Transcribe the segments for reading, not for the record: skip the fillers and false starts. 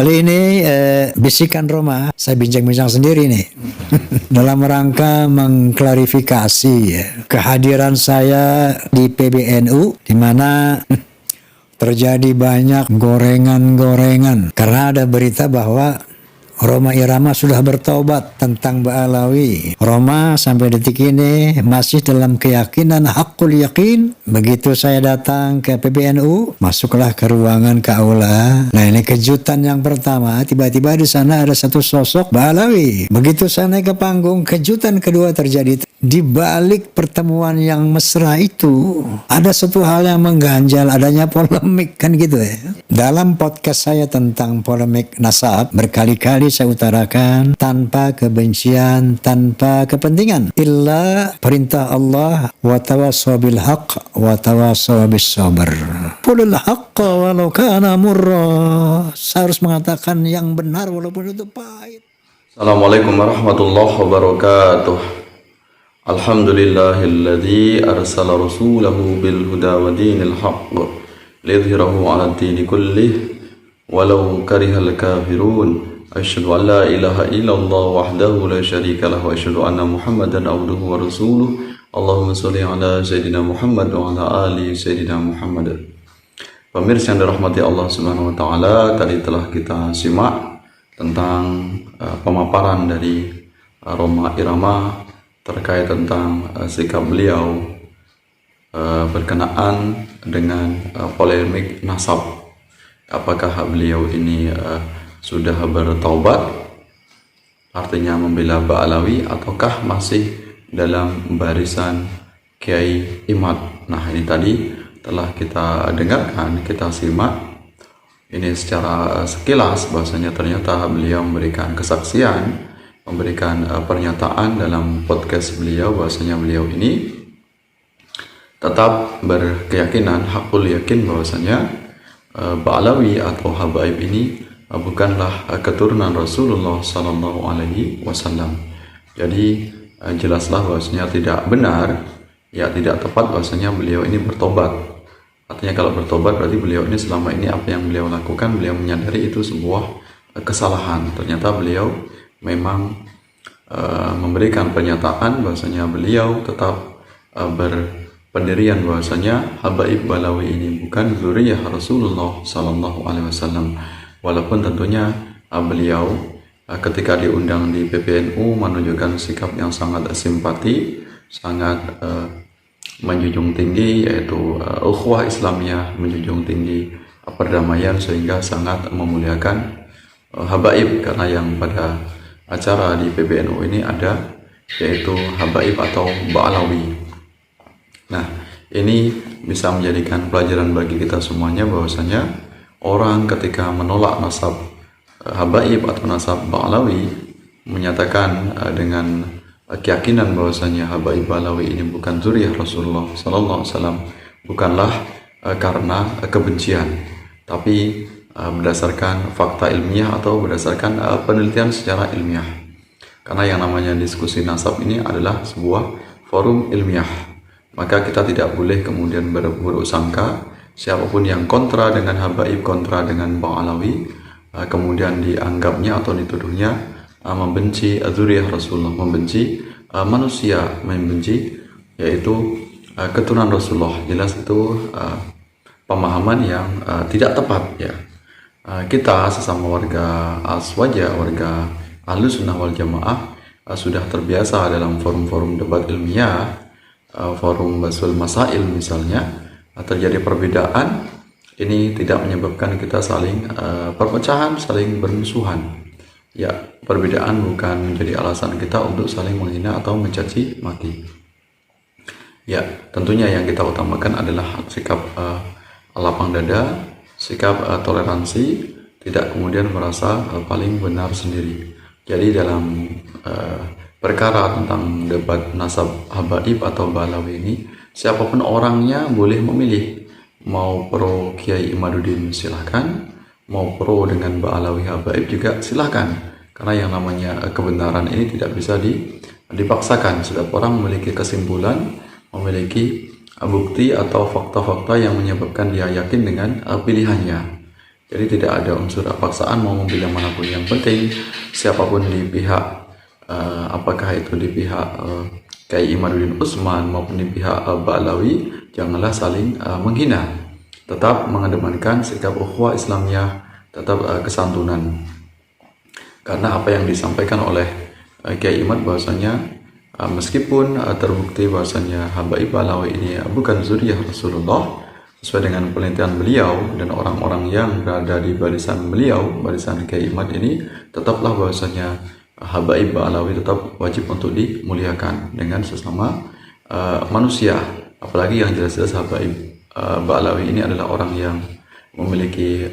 Kali ini bisikan Roma saya bincang-bincang sendiri nih dalam rangka mengklarifikasi kehadiran saya di PBNU, di mana terjadi banyak gorengan-gorengan karena ada berita bahwa Roma Irama sudah bertobat tentang Ba'alawi. Roma sampai detik ini masih dalam keyakinan hakul yakin. Begitu saya datang ke PBNU, masuklah ke ruangan ke aula. Nah, ini kejutan yang pertama, tiba-tiba di sana ada satu sosok Ba'alawi. Begitu saya naik ke panggung, kejutan kedua terjadi. Di balik pertemuan yang mesra itu, ada satu hal yang mengganjal, adanya polemik, kan gitu ya. Dalam podcast saya tentang polemik nasab, berkali-kali saya utarakan tanpa kebencian, tanpa kepentingan, illa perintah Allah, wa tawassaw bil haqq wa tawassaw bis sabr. Qulil haqqa walau kana murra. Saya harus mengatakan yang benar walaupun itu pahit. Assalamualaikum warahmatullahi wabarakatuh. Alhamdulillahilladzi arsala rasulahu bil huda wa dinil haqq liyudhhirahu 'ala ad-dini kullih walau karihal kafirun. Asyhadu an la ilaha illallah wahdahu la syarika lahu wa asyhadu anna Muhammadan abduhu wa rasuluh. Allahumma shalli ala sayyidina Muhammad wa ala ali sayyidina Muhammad. Pemirsa yang dirahmati Allah Subhanahu wa taala, tadi telah kita simak tentang pemaparan dari Roma Irama terkait tentang sikap beliau berkenaan dengan polemik nasab. Apakah beliau ini sudah bertaubat, artinya membela Ba'alawi, ataukah masih dalam barisan Kiai Imad? Nah, ini tadi telah kita dengarkan, kita simak ini secara sekilas bahwasanya ternyata beliau memberikan kesaksian, memberikan pernyataan dalam podcast beliau bahwasanya beliau ini tetap berkeyakinan, hakul yakin bahwasanya Ba'alawi atau Habaib ini bukanlah keturunan Rasulullah Sallallahu Alaihi Wasallam. Jadi jelaslah bahwasanya tidak benar, ya tidak tepat bahwasanya beliau ini bertobat. Artinya kalau bertobat berarti beliau ini selama ini apa yang beliau lakukan, beliau menyadari itu sebuah kesalahan. Ternyata beliau memang memberikan pernyataan bahwasanya beliau tetap berpendirian bahwasanya Habaib Ba'alawi ini bukan zuriyah Rasulullah Sallallahu Alaihi Wasallam. Walaupun tentunya beliau ketika diundang di PBNU menunjukkan sikap yang sangat simpati, sangat menjunjung tinggi, yaitu ukhuwah Islamiyah, menjunjung tinggi perdamaian, sehingga sangat memuliakan Habaib, karena yang pada acara di PBNU ini ada yaitu Habaib atau Ba'alawi. Nah, ini bisa menjadikan pelajaran bagi kita semuanya bahwasanya orang ketika menolak nasab Habaib atau nasab Ba'alawi, menyatakan dengan keyakinan bahwasanya Habaib Ba'alawi ini bukan zuriyah Rasulullah Sallallahu Alaihi Wasallam, bukanlah karena kebencian, tapi berdasarkan fakta ilmiah atau berdasarkan penelitian secara ilmiah. Karena yang namanya diskusi nasab ini adalah sebuah forum ilmiah, maka kita tidak boleh kemudian berburuk sangka. Siapapun yang kontra dengan Habaib, kontra dengan Ba'alawi, kemudian dianggapnya atau dituduhnya membenci zuriyah Rasulullah, membenci manusia, membenci yaitu keturunan Rasulullah. Jelas itu pemahaman yang tidak tepat ya. Kita sesama warga Aswaja, warga Ahlus Sunnah wal Jamaah sudah terbiasa dalam forum-forum debat ilmiah, forum Basul Masail misalnya, terjadi perbedaan, ini tidak menyebabkan kita saling perpecahan, saling bermusuhan. Ya, perbedaan bukan menjadi alasan kita untuk saling menghina atau mencaci maki. Ya, tentunya yang kita utamakan adalah sikap lapang dada, sikap toleransi, tidak kemudian merasa paling benar sendiri. Jadi dalam perkara tentang debat nasab Habaib atau Ba'alawi ini, siapapun orangnya boleh memilih, mau pro Kiai Imaduddin silahkan, mau pro dengan Ba'alawi Habaib juga silahkan, karena yang namanya kebenaran ini tidak bisa dipaksakan. Setiap orang memiliki kesimpulan, memiliki bukti atau fakta-fakta yang menyebabkan dia yakin dengan pilihannya. Jadi tidak ada unsur paksaan mau memilih yang manapun. Yang penting siapapun di pihak apakah itu di pihak Kiai Imaduddin Utsman maupun di pihak Ba'alawi, janganlah saling menghina. Tetap mengedepankan sikap ukhuwah Islamiyah, tetap kesantunan. Karena apa yang disampaikan oleh Kiai Imad bahwasanya meskipun terbukti bahwasanya Habaib Ba'alawi ini bukan zuriyah Rasulullah sesuai dengan penelitian beliau dan orang-orang yang berada di barisan beliau, barisan Kiai Imad ini, tetaplah bahwasanya Habaib Ba'alawi tetap wajib untuk dimuliakan dengan sesama manusia. Apalagi yang jelas-jelas Habaib Ba'alawi ini adalah orang yang memiliki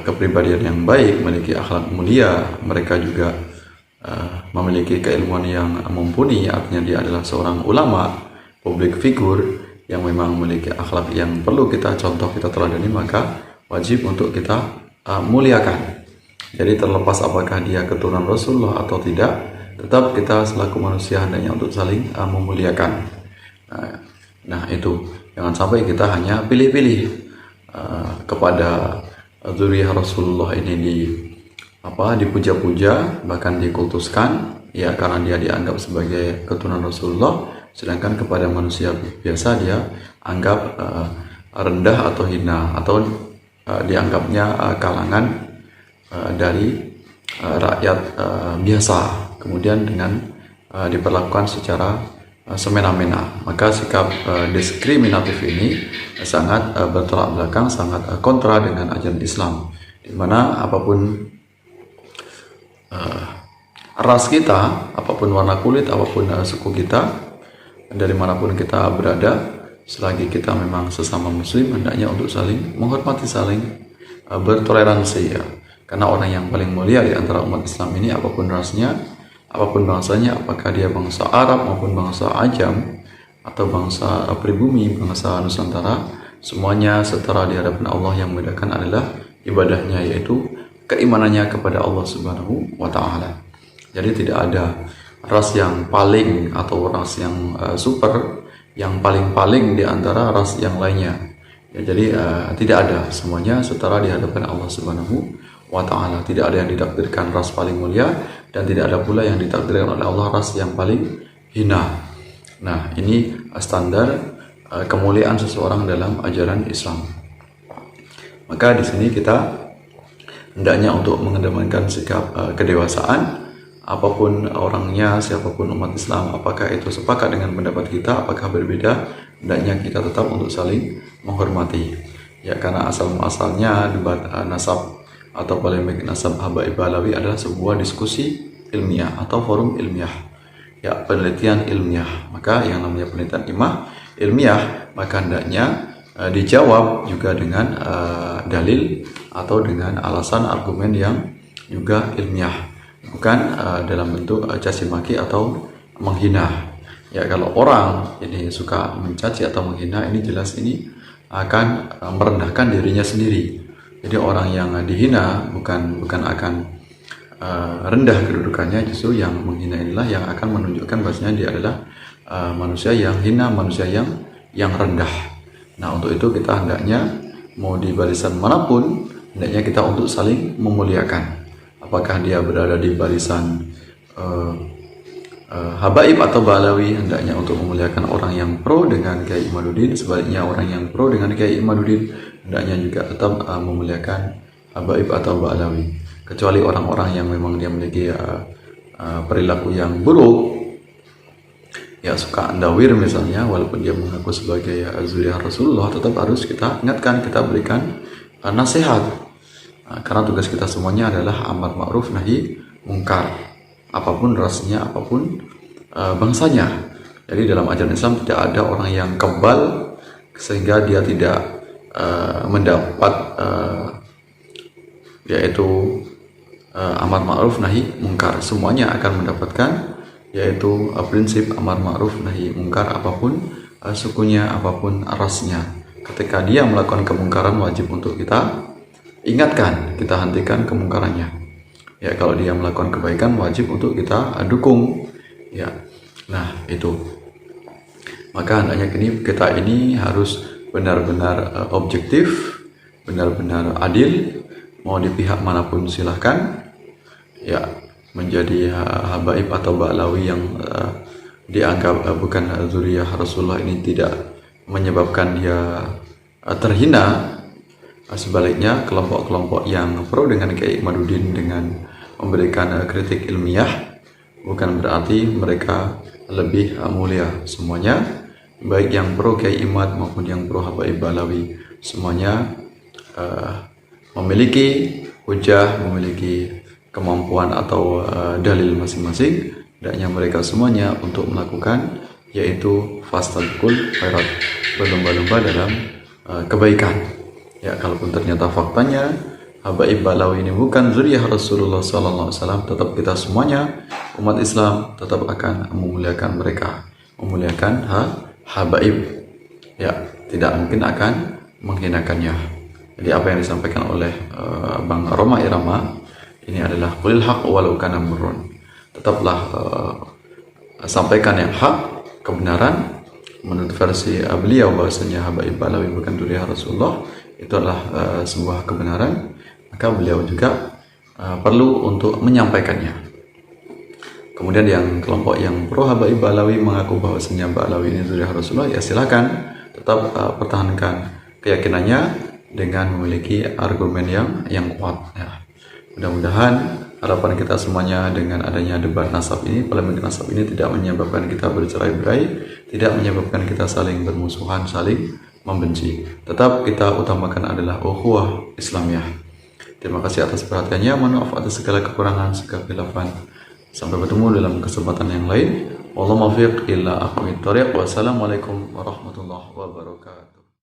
kepribadian yang baik, memiliki akhlak mulia. Mereka juga memiliki keilmuan yang mumpuni, artinya dia adalah seorang ulama, public figure yang memang memiliki akhlak yang perlu kita contoh, kita teladani, maka wajib untuk kita muliakan. Jadi terlepas apakah dia keturunan Rasulullah atau tidak, tetap kita selaku manusia hendaknya untuk saling memuliakan. Nah itu, jangan sampai kita hanya pilih-pilih kepada zuriyah Rasulullah ini dipuja-puja, bahkan dikultuskan, ya karena dia dianggap sebagai keturunan Rasulullah, sedangkan kepada manusia biasa dia anggap rendah atau hina, atau dianggapnya kalangan dari rakyat biasa, kemudian dengan diperlakukan secara semena-mena. Maka sikap diskriminatif ini sangat bertolak belakang, sangat kontra dengan ajaran Islam, di mana apapun ras kita, apapun warna kulit, apapun suku kita, dari manapun kita berada, selagi kita memang sesama muslim, hendaknya untuk saling menghormati, saling bertoleransi, ya. Karena orang yang paling mulia di antara umat Islam ini, apapun rasnya, apapun bangsanya, apakah dia bangsa Arab maupun bangsa Ajam atau bangsa pribumi, bangsa Nusantara, semuanya setara di hadapan Allah. Yang membedakan adalah ibadahnya, yaitu keimanannya kepada Allah Subhanahu wa Ta'ala. Jadi tidak ada ras yang paling atau ras yang super, yang paling-paling di antara ras yang lainnya. Ya, jadi tidak ada, semuanya setara di hadapan Allah Subhanahu wa Ta'ala. Tidak ada yang ditakdirkan ras paling mulia, dan tidak ada pula yang ditakdirkan oleh Allah ras yang paling hina. Nah, ini standar kemuliaan seseorang dalam ajaran Islam. Maka di sini kita hendaknya untuk mengedepankan sikap kedewasaan. Apapun orangnya, siapapun umat Islam, apakah itu sepakat dengan pendapat kita, apakah berbeda, hendaknya kita tetap untuk saling menghormati. Ya, karena asal-muasalnya debat nasab atau polemik nasab Habaib Ba'alawi adalah sebuah diskusi ilmiah atau forum ilmiah, ya, penelitian ilmiah. Maka yang namanya penelitian ilmiah, maka hendaknya dijawab juga dengan dalil atau dengan alasan argumen yang juga ilmiah, bukan dalam bentuk caci maki atau menghina. Ya, kalau orang ini suka mencaci atau menghina, ini jelas ini akan merendahkan dirinya sendiri. Jadi orang yang dihina bukan akan rendah kedudukannya, justru yang menghina inilah yang akan menunjukkan bahwasanya dia adalah manusia yang hina, manusia yang rendah. Nah, untuk itu kita hendaknya mau di barisan manapun, hendaknya kita untuk saling memuliakan. Apakah dia berada di barisan Habaib atau Ba'alawi, hendaknya untuk memuliakan orang yang pro dengan Kiai Imaduddin. Sebaliknya orang yang pro dengan Kiai Imaduddin, hendaknya juga tetap memuliakan Habaib atau Ba'alawi. Kecuali orang-orang yang memang dia memiliki perilaku yang buruk, ya suka ndawir misalnya, walaupun dia mengaku sebagai zuriyah Rasulullah, tetap harus kita ingatkan, kita berikan nasihat. Karena tugas kita semuanya adalah amar ma'ruf nahi mungkar, apapun rasnya, apapun bangsanya. Jadi dalam ajaran Islam tidak ada orang yang kebal sehingga dia tidak mendapat yaitu amar ma'ruf nahi mungkar. Semuanya akan mendapatkan yaitu prinsip amar ma'ruf nahi mungkar, apapun sukunya, apapun rasnya. Ketika dia melakukan kemungkaran, wajib untuk kita ingatkan, kita hentikan kemungkarannya. Ya, kalau dia melakukan kebaikan, wajib untuk kita dukung. Ya, nah itu. Maka hendaknya kita ini harus benar-benar objektif benar-benar adil, mau di pihak manapun silahkan. Ya, menjadi habaib atau ba'lawi yang dianggap bukan zuriyah Rasulullah ini tidak menyebabkan dia terhina. Sebaliknya, kelompok-kelompok yang pro dengan Kiai Imaduddin dengan memberikan kritik ilmiah bukan berarti mereka lebih mulia. Semuanya, baik yang pro Kiai Imad maupun yang pro Habaib Ba'lawi, semuanya memiliki hujah, memiliki kemampuan atau dalil masing-masing. Hendaknya mereka semuanya untuk melakukan, yaitu fastabiqul khairat, berlomba-lomba dalam kebaikan. Ya, kalaupun ternyata faktanya Habaib Ba'lawi ini bukan zuriyah Rasulullah SAW, tetap kita semuanya umat Islam tetap akan memuliakan mereka, memuliakan habaib. Ya, tidak mungkin akan menghinakannya. Jadi apa yang disampaikan oleh Bang Roma Irama ini adalah qulil haq walau kana murrun. Tetaplah sampaikan yang hak, kebenaran. Menurut versi beliau bahwasanya Habaib Ba'lawi bukan zuriyah Rasulullah, itu adalah sebuah kebenaran. Maka beliau juga perlu untuk menyampaikannya. Kemudian yang kelompok yang pro Habaib Ba'lawi mengaku bahwasanya Ba'lawi ini zuriyah Rasulullah, ya silakan tetap pertahankan keyakinannya dengan memiliki argumen yang kuat. Ya. Mudah-mudahan harapan kita semuanya dengan adanya debat nasab ini, polemik nasab ini tidak menyebabkan kita bercerai-berai, tidak menyebabkan kita saling bermusuhan, saling membenci. Tetap kita utamakan adalah ukhuwah Islamiyah. Terima kasih atas perhatiannya. Mohon maaf atas segala kekurangan, segala khilafan. Sampai bertemu dalam kesempatan yang lain. Wallahu muwaffiq ila aqwamit thoriq. Wassalamualaikum warahmatullahi wabarakatuh.